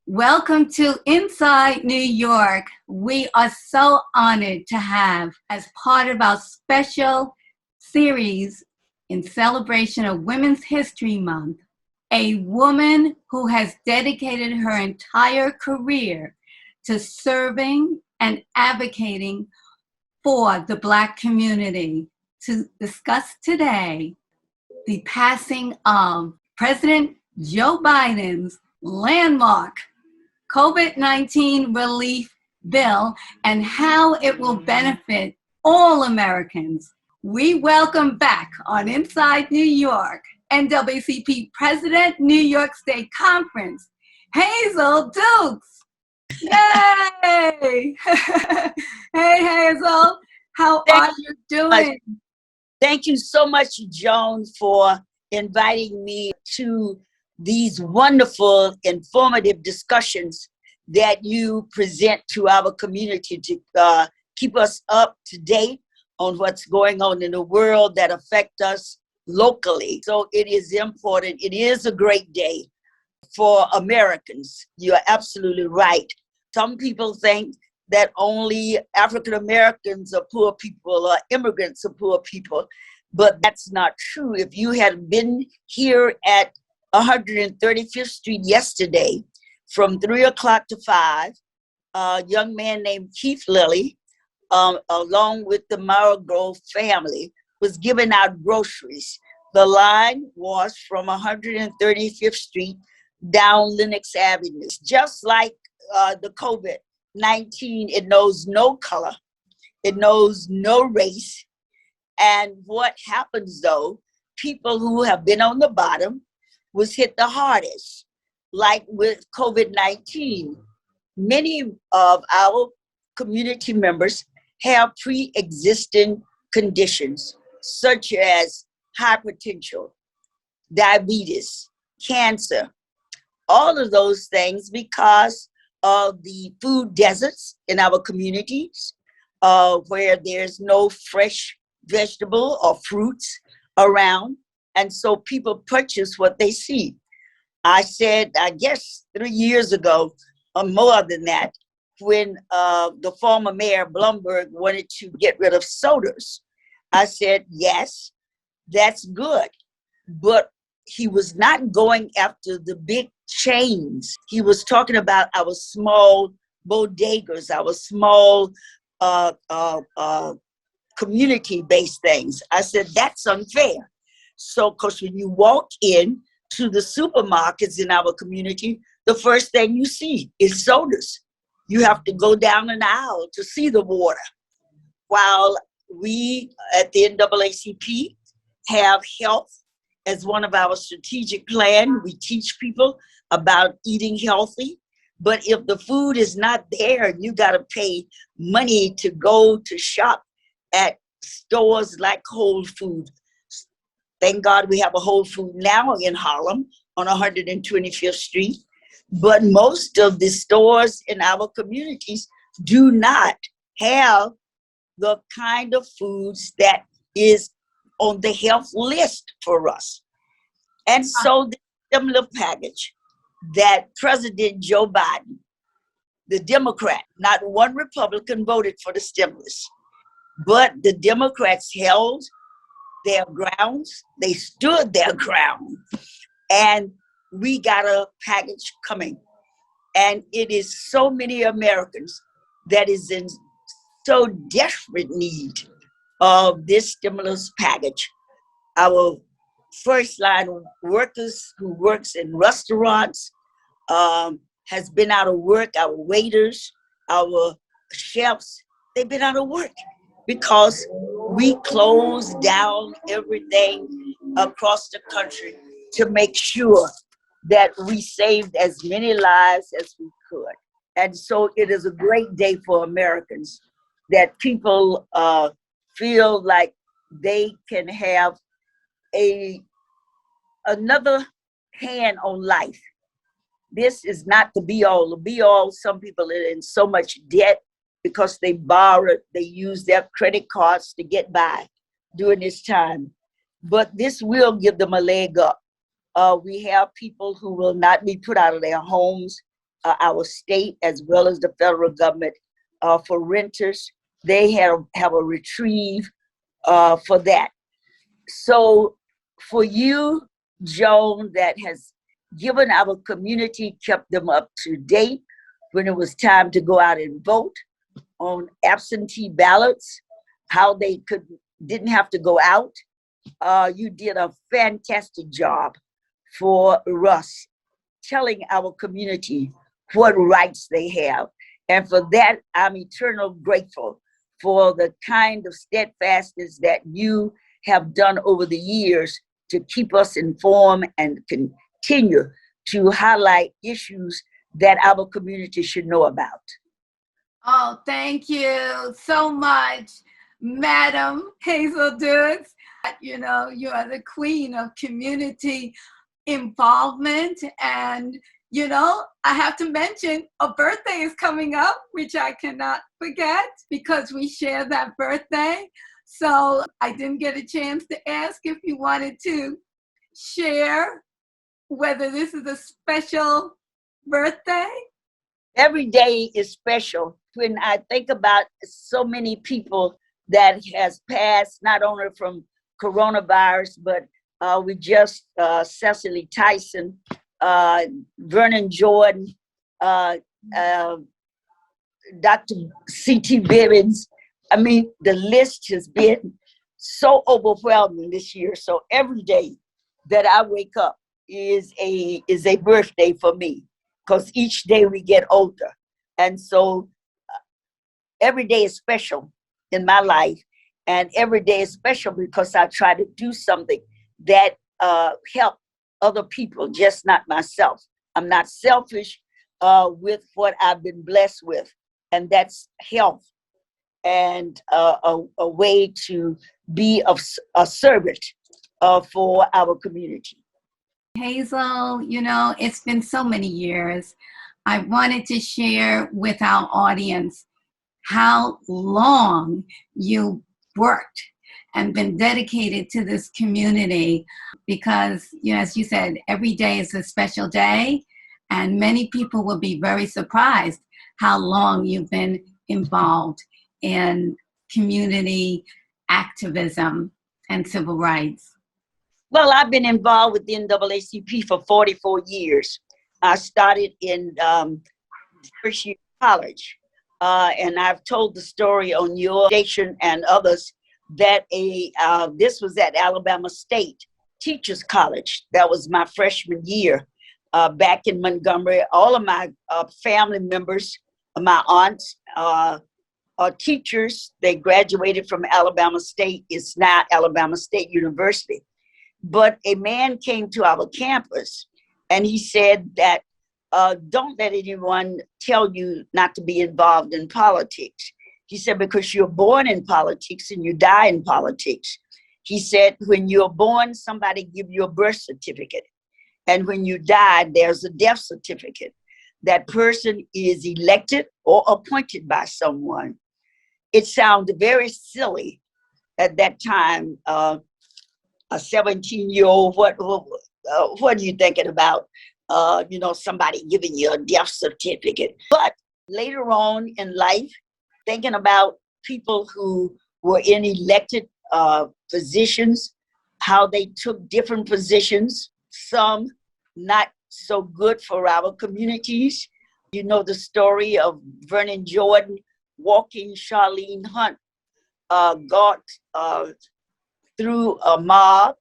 Welcome to Inside New York. We are so honored to have, as part of our special series in celebration of Women's History Month, a woman who has dedicated her entire career to serving and advocating for the Black community. To discuss today the passing of President Joe Biden's landmark COVID-19 relief bill and how it will benefit all Americans. We welcome back on Inside New York, NAACP President, New York State Conference, Hazel Dukes. Yay! Hey, Hazel, how are you doing? Thank you so much, Joan, for inviting me to these wonderful, informative discussions that you present to our community to keep us up to date on what's going on in the world that affect us locally. So it is important. It is a great day for Americans. You're absolutely right. Some people think that only African Americans are poor people or immigrants are poor people, but that's not true. If you had been here at 135th Street yesterday from 3 o'clock to 5, a young man named Keith Lilly, along with the Margrove family, was giving out groceries. The line was from 135th Street down Lenox Avenue. Just like the COVID-19, it knows no color, it knows no race. And what happens though, people who have been on the bottom was hit the hardest. Like with COVID-19, many of our community members have pre-existing conditions such as hypertension, diabetes, cancer, all of those things because of the food deserts in our communities, where there's no fresh vegetable or fruits around. And so people purchase what they see. I said, I guess 3 years ago, or more than that, when the former mayor Blumberg wanted to get rid of sodas, I said, yes, that's good. But he was not going after the big chains. He was talking about our small bodegas, our small community-based things. I said, that's unfair. So, because when you walk in to the supermarkets in our community, the first thing you see is sodas. You have to go down an aisle to see the water. While we at the NAACP have health as one of our strategic plan, we teach people about eating healthy. But if the food is not there, you got to pay money to go to shop at stores like Whole Foods. Thank God we have a Whole Food now in Harlem on 125th Street. But most of the stores in our communities do not have the kind of foods that is on the health list for us. And so the stimulus package that President Joe Biden, the Democrat, not one Republican voted for the stimulus, but the Democrats held their grounds, they stood their ground, and we got a package coming. And it is so many Americans that is in so desperate need of this stimulus package. Our first line workers who works in restaurants has been out of work, our waiters, our chefs, they've been out of work because we closed down everything across the country to make sure that we saved as many lives as we could. And so it is a great day for Americans that people feel like they can have another hand on life. This is not the be all. The be all, some people are in so much debt because they borrowed, they use their credit cards to get by during this time. But this will give them a leg up. We have people who will not be put out of their homes our state as well as the federal government for renters. They have a retrieve for that. So for you, Joan, that has given our community, kept them up to date when it was time to go out and vote on absentee ballots, how they didn't have to go out. You did a fantastic job for us, telling our community what rights they have. And for that, I'm eternally grateful for the kind of steadfastness that you have done over the years to keep us informed and continue to highlight issues that our community should know about. Oh, thank you so much, Madam Hazel Dukes. You know, you are the queen of community involvement. And, you know, I have to mention a birthday is coming up, which I cannot forget because we share that birthday. So I didn't get a chance to ask if you wanted to share whether this is a special birthday. Every day is special. When I think about so many people that has passed, not only from coronavirus, but we just, Cecily Tyson, Vernon Jordan, Dr. C.T. Bibbins. I mean, the list has been so overwhelming this year. So every day that I wake up is a birthday for me, because each day we get older. And so every day is special in my life. And every day is special because I try to do something that help other people, just not myself. I'm not selfish with what I've been blessed with, and that's health and a way to be a servant for our community. Hazel, you know, it's been so many years. I wanted to share with our audience how long you worked and been dedicated to this community, because, you know, as you said, every day is a special day, and many people will be very surprised how long you've been involved in community activism and civil rights. Well, I've been involved with the NAACP for 44 years. I started in first year college, and I've told the story on your station and others that this was at Alabama State Teachers College. That was my freshman year back in Montgomery. All of my family members, my aunts, are teachers. They graduated from Alabama State. It's now Alabama State University. But a man came to our campus and he said that don't let anyone tell you not to be involved in politics. He said, because you're born in politics and you die in politics. He said, when you're born, somebody give you a birth certificate. And when you die, there's a death certificate. That person is elected or appointed by someone. It sounded very silly at that time. A 17-year-old, what are you thinking about? You know, somebody giving you a death certificate. But later on in life, thinking about people who were in elected positions, how they took different positions, some not so good for our communities. You know the story of Vernon Jordan walking Charlene Hunt, got through a mob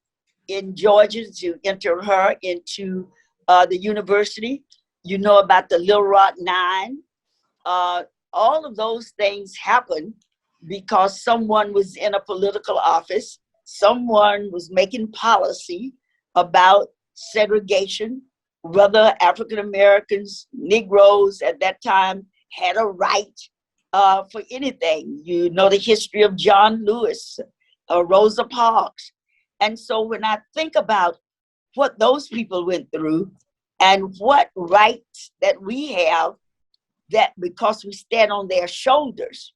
in Georgia to enter her into the university. You know about the Little Rock Nine. All of those things happened because someone was in a political office. Someone was making policy about segregation, whether African Americans, Negroes at that time had a right for anything. You know the history of John Lewis, Rosa Parks. And so when I think about what those people went through and what rights that we have, that because we stand on their shoulders,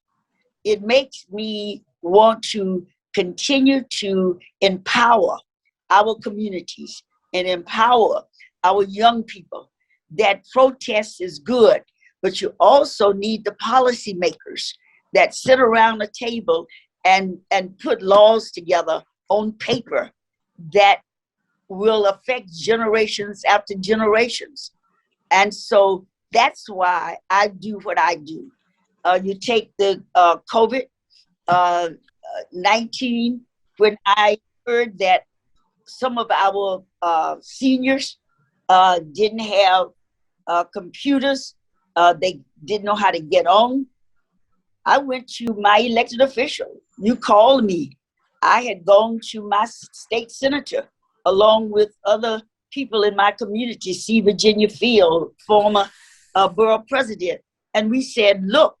it makes me want to continue to empower our communities and empower our young people that protest is good, but you also need the policymakers that sit around a table and put laws together on paper that will affect generations after generations. And so that's why I do what I do. You take the COVID-19, when I heard that some of our seniors didn't have computers, they didn't know how to get on. I went to my elected official. You called me. I had gone to my state senator along with other people in my community, C. Virginia Field, former borough president. And we said, look,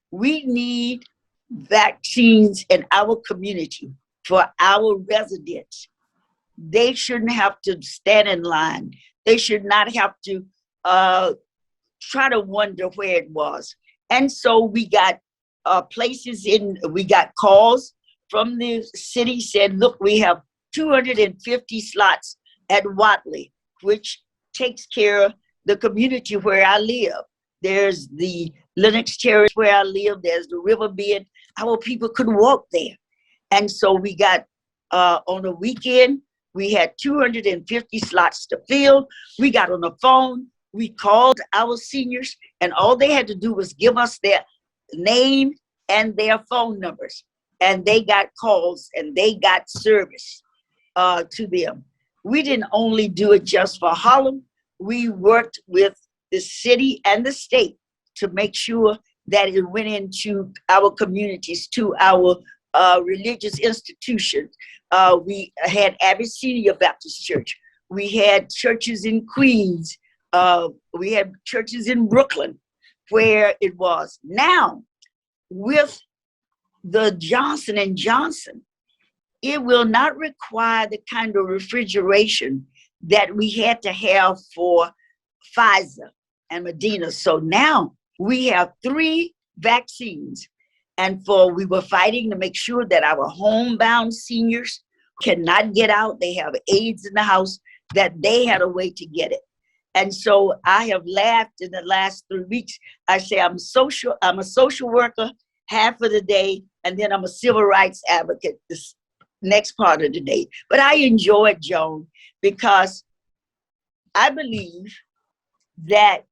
we need vaccines in our community for our residents. They shouldn't have to stand in line. They should not have to try to wonder where it was. And so we got we got calls from the city said, look, we have 250 slots at Watley, which takes care of the community where I live. There's the Lenox Terrace where I live. There's the river bed. Our people could walk there. And so we got, on the weekend, we had 250 slots to fill. We got on the phone. We called our seniors, and all they had to do was give us their name and their phone numbers. And they got calls and they got service to them. We didn't only do it just for Harlem. We worked with the city and the state to make sure that it went into our communities, to our religious institutions. We had Abyssinia Baptist Church. We had churches in Queens. We had churches in Brooklyn where it was. Now, with the Johnson & Johnson, it will not require the kind of refrigeration that we had to have for Pfizer and Moderna. So now we have 3 vaccines. And we were fighting to make sure that our homebound seniors cannot get out. They have AIDS in the house, that they had a way to get it. And so I have laughed in the last 3 weeks. I say I'm a social worker half of the day, and then I'm a civil rights advocate this next part of the day. But I enjoy it, Joan, because I believe that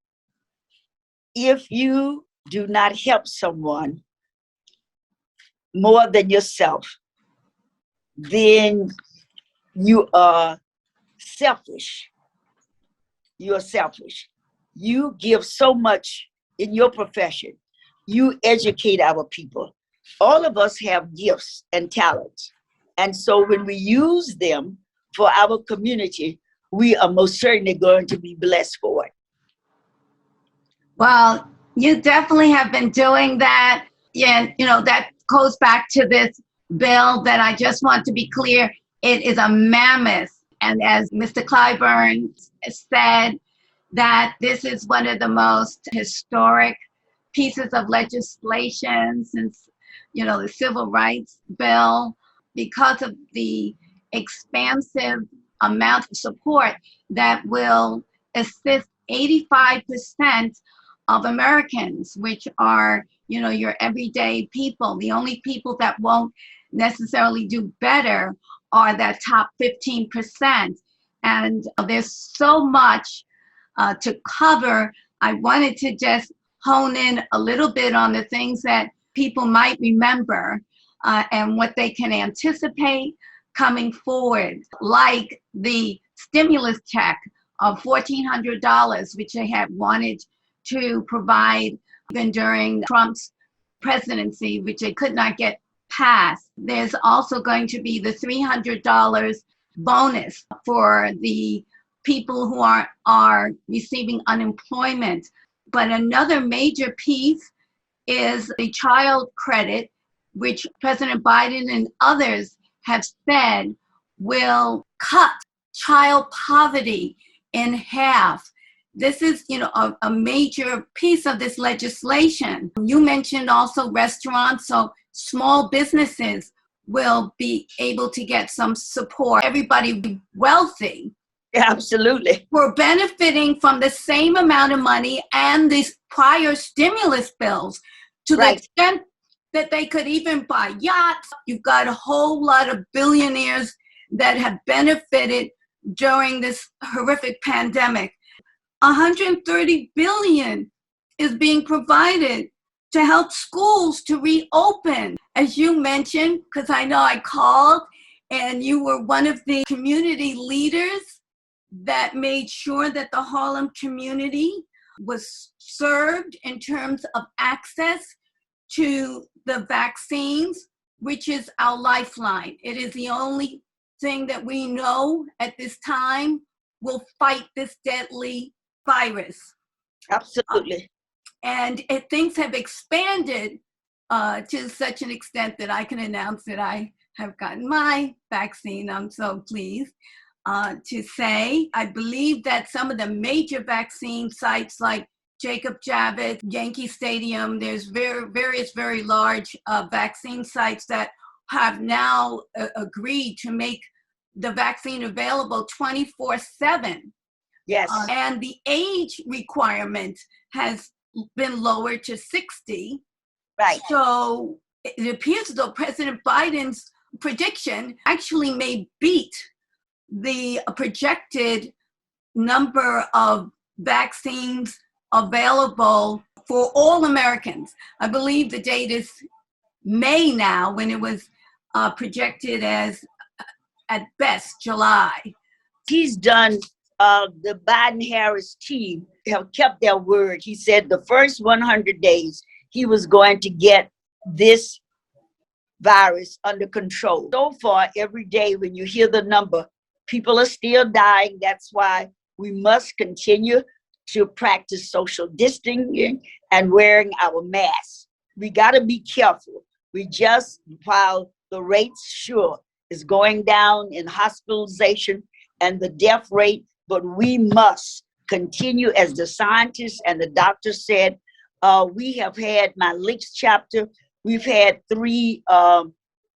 if you do not help someone more than yourself, then you are selfish. You are selfish. You give so much in your profession. You educate our people. All of us have gifts and talents. And so when we use them for our community, we are most certainly going to be blessed for it. Well, you definitely have been doing that. Yeah, that goes back to this bill that I just want to be clear. It is a mammoth. And as Mr. Clyburn said, that this is one of the most historic pieces of legislation since, the Civil Rights Bill, because of the expansive amount of support that will assist 85% of Americans, which are, your everyday people. The only people that won't necessarily do better are that top 15%. And there's so much to cover. I wanted to just hone in a little bit on the things that people might remember and what they can anticipate coming forward, like the stimulus check of $1,400, which they had wanted to provide even during Trump's presidency, which they could not get passed. There's also going to be the $300 bonus for the people who are receiving unemployment. But another major piece is the child credit, which President Biden and others have said will cut child poverty in half. This is, a major piece of this legislation. You mentioned also restaurants, so small businesses will be able to get some support. Everybody wealthy Absolutely. were benefiting from the same amount of money and these prior stimulus bills to the Right. extent that they could even buy yachts. You've got a whole lot of billionaires that have benefited during this horrific pandemic. 130 billion is being provided to help schools to reopen. As you mentioned, because I know I called and you were one of the community leaders that made sure that the Harlem community was served in terms of access to the vaccines, which is our lifeline. It is the only thing that we know at this time will fight this deadly virus. Absolutely. And things have expanded to such an extent that I can announce that I have gotten my vaccine. I'm so pleased to say. I believe that some of the major vaccine sites like Jacob Javits, Yankee Stadium, there's various very large vaccine sites that have now agreed to make the vaccine available 24/7. Yes. And the age requirement has been lowered to 60. Right. So it appears as though President Biden's prediction actually may beat the projected number of vaccines available for all Americans. I believe the date is May now, when it was projected as at best July. He's done, the Biden-Harris team have kept their word. He said the first 100 days he was going to get this virus under control. So far, every day when you hear the number, people are still dying. That's why we must continue to practice social distancing and wearing our masks. We got to be careful. While the rates sure is going down in hospitalization and the death rate, but we must continue, as the scientists and the doctors said. We have had my links chapter. We've had 3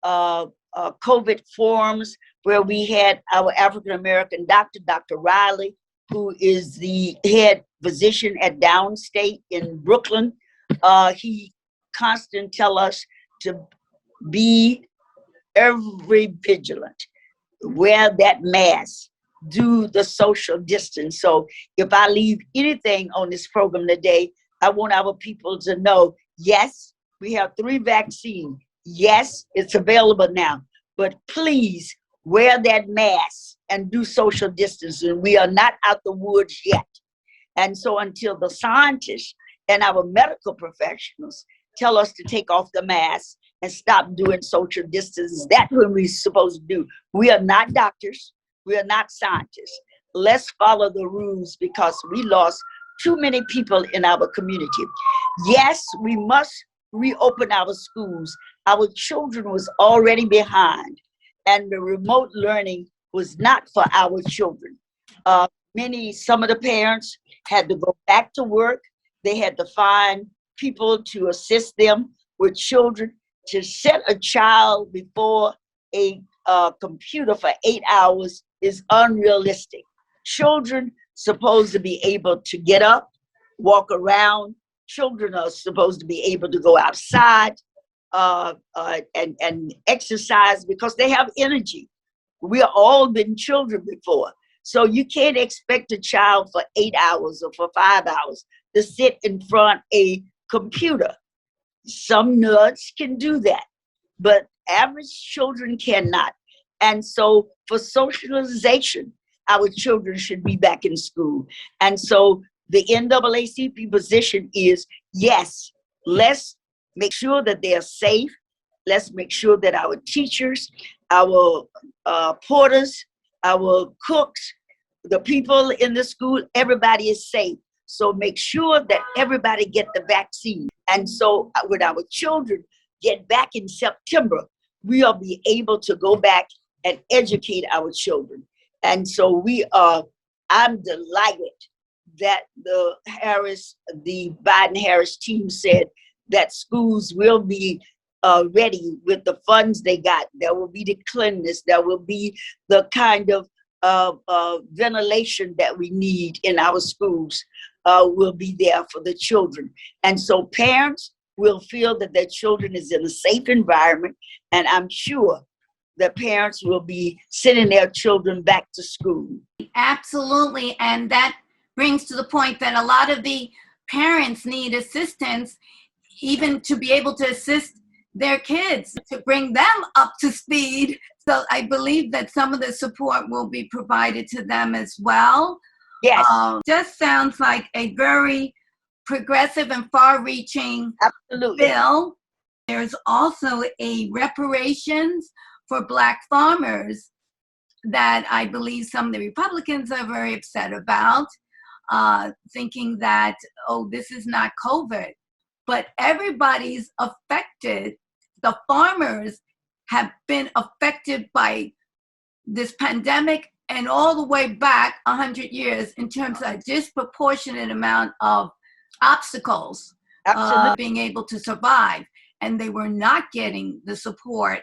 COVID forums where we had our African-American doctor, Dr. Riley, who is the head physician at Downstate in Brooklyn. He constantly tell us to be very vigilant, wear that mask, do the social distance. So if I leave anything on this program today, I want our people to know, yes, we have 3 vaccines. Yes, it's available now, but please wear that mask and do social distancing. We are not out the woods yet. And so until the scientists and our medical professionals tell us to take off the mask and stop doing social distance, that's what we're supposed to do. We are not doctors. We are not scientists. Let's follow the rules because we lost too many people in our community. Yes, we must reopen our schools. Our children was already behind, and the remote learning was not for our children. Some of the parents had to go back to work. They had to find people to assist them with children. To set a child before a computer for 8 hours is unrealistic. Children supposed to be able to get up, walk around. Children are supposed to be able to go outside and exercise because they have energy. We have all been children before. So you can't expect a child for 8 hours or for 5 hours to sit in front of a computer. Some nerds can do that, but average children cannot. And so for socialization, our children should be back in school. And so the NAACP position is, yes, let's make sure that they are safe. Let's make sure that our teachers, our porters, our cooks, the people in the school, everybody is safe. So make sure that everybody get the vaccine. And so when our children get back in September, we'll be able to go back and educate our children. And so I'm delighted that the Biden-Harris team said that schools will be ready with the funds they got. There will be the cleanliness. There will be the kind of ventilation that we need in our schools will be there for the children. And so parents will feel that their children is in a safe environment, and I'm sure the parents will be sending their children back to school. Absolutely, and that brings to the point that a lot of the parents need assistance, even to be able to assist their kids, to bring them up to speed. So I believe that some of the support will be provided to them as well. Yes. Just sounds like a very progressive and far-reaching bill. There's also a reparations for Black farmers that I believe some of the Republicans are very upset about, thinking that, oh, this is not COVID. But everybody's affected. The farmers have been affected by this pandemic and all the way back 100 years in terms of a disproportionate amount of obstacles being able to survive. And they were not getting the support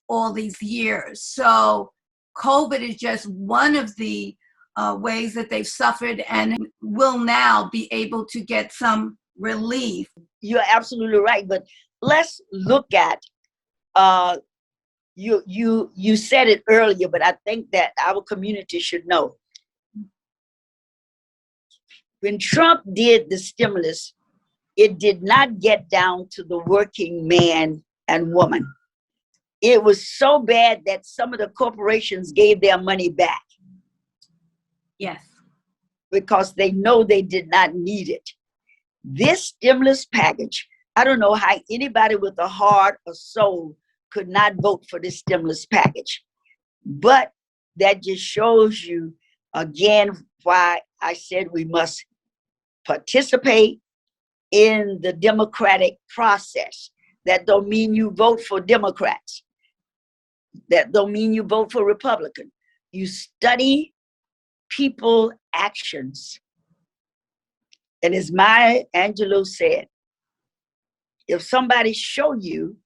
all these years. So COVID is just one of the ways that they've suffered and will now be able to get some relief. You're absolutely right, but let's look at you said it earlier, but I think that our community should know. When Trump did the stimulus, it did not get down to the working man and woman. It was so bad that some of the corporations gave their money back. Yes. Because they know they did not need it. This stimulus package, I don't know how anybody with a heart or soul could not vote for this stimulus package. But that just shows you again why I said we must participate in the democratic process. That don't mean you vote for Democrats. That don't mean you vote for Republican. You study people actions. And as Maya Angelou said, if somebody show you,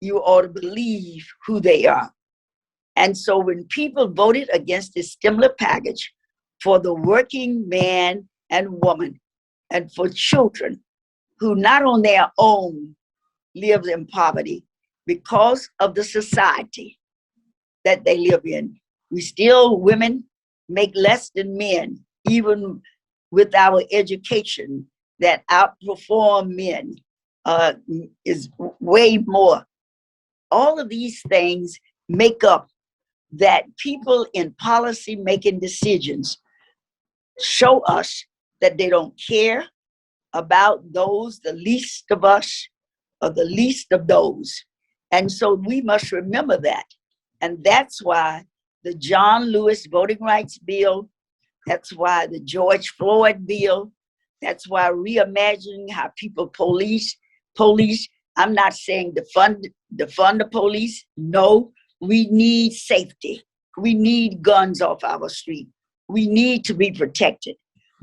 you ought to believe who they are. And so when people voted against this stimulus package for the working man and woman and for children who not on their own live in poverty because of the society that they live in, women make less than men, even with our education that outperform men is way more. All of these things make up that people in policy making decisions show us that they don't care about those, the least of us, or the least of those. And so we must remember that. And that's why the John Lewis Voting Rights Bill, that's why the George Floyd bill, that's why reimagining how people police. I'm not saying defund the police. No, we need safety. We need guns off our street. We need to be protected.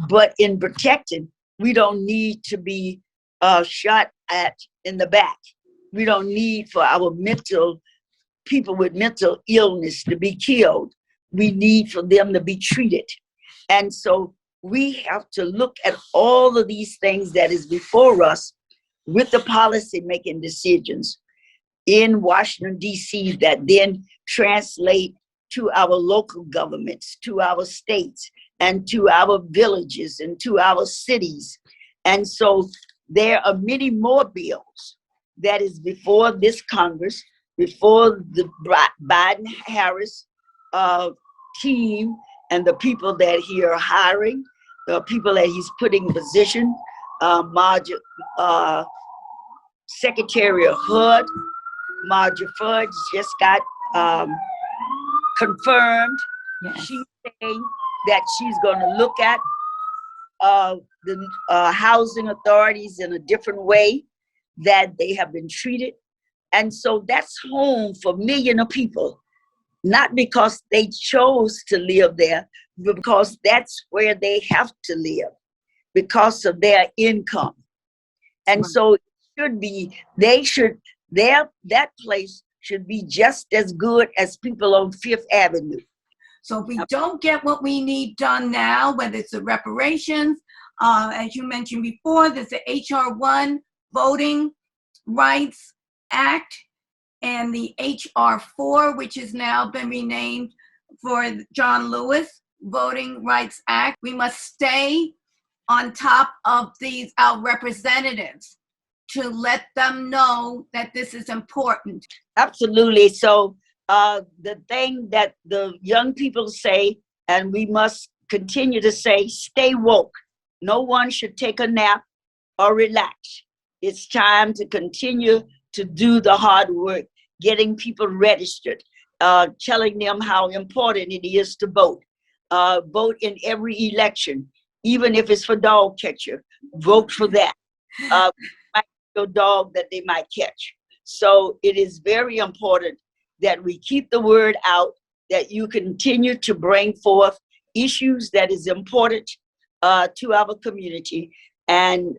But in protecting, we don't need to be shot at in the back. We don't need for our people with mental illness to be killed. We need for them to be treated. And so we have to look at all of these things that is before us with the policy making decisions in Washington, D.C. that then translate to our local governments, to our states, and to our villages, and to our cities. And so there are many more bills that is before this Congress, before the Biden-Harris team and the people that he are hiring, the people that he's putting in position, Secretary of HUD, Marjorie Fudge just got confirmed. Yes. She's saying that she's going to look at the housing authorities in a different way that they have been treated. And so that's home for millions of people, not because they chose to live there, but because that's where they have to live because of their income. And so it should be, that place should be just as good as people on Fifth Avenue. So if we don't get what we need done now, whether it's the reparations, as you mentioned before, there's the HR 1 Voting Rights Act and the HR 4, which has now been renamed for John Lewis Voting Rights Act. We must stay on top of these, our representatives, to let them know that this is important. Absolutely. So the thing that the young people say, and we must continue to say, stay woke. No one should take a nap or relax. It's time to continue to do the hard work, getting people registered, telling them how important it is to vote. Vote in every election, even if it's for dog catcher, vote for that. Your dog that they might catch. So it is very important that we keep the word out, that you continue to bring forth issues that is important to our community. And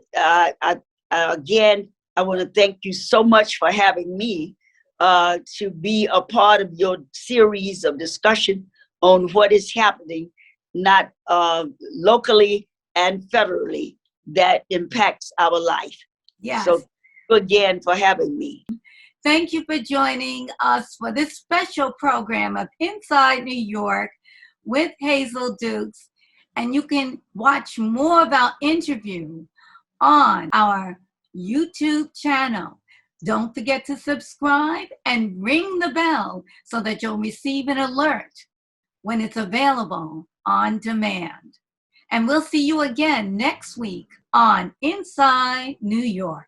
again, I want to thank you so much for having me to be a part of your series of discussion on what is happening, not locally and federally, that impacts our life. Yes. So, again, for having me. Thank you for joining us for this special program of Inside New York with Hazel Dukes. And you can watch more of our interview on our YouTube channel. Don't forget to subscribe and ring the bell so that you'll receive an alert when it's available on demand. And we'll see you again next week on Inside New York.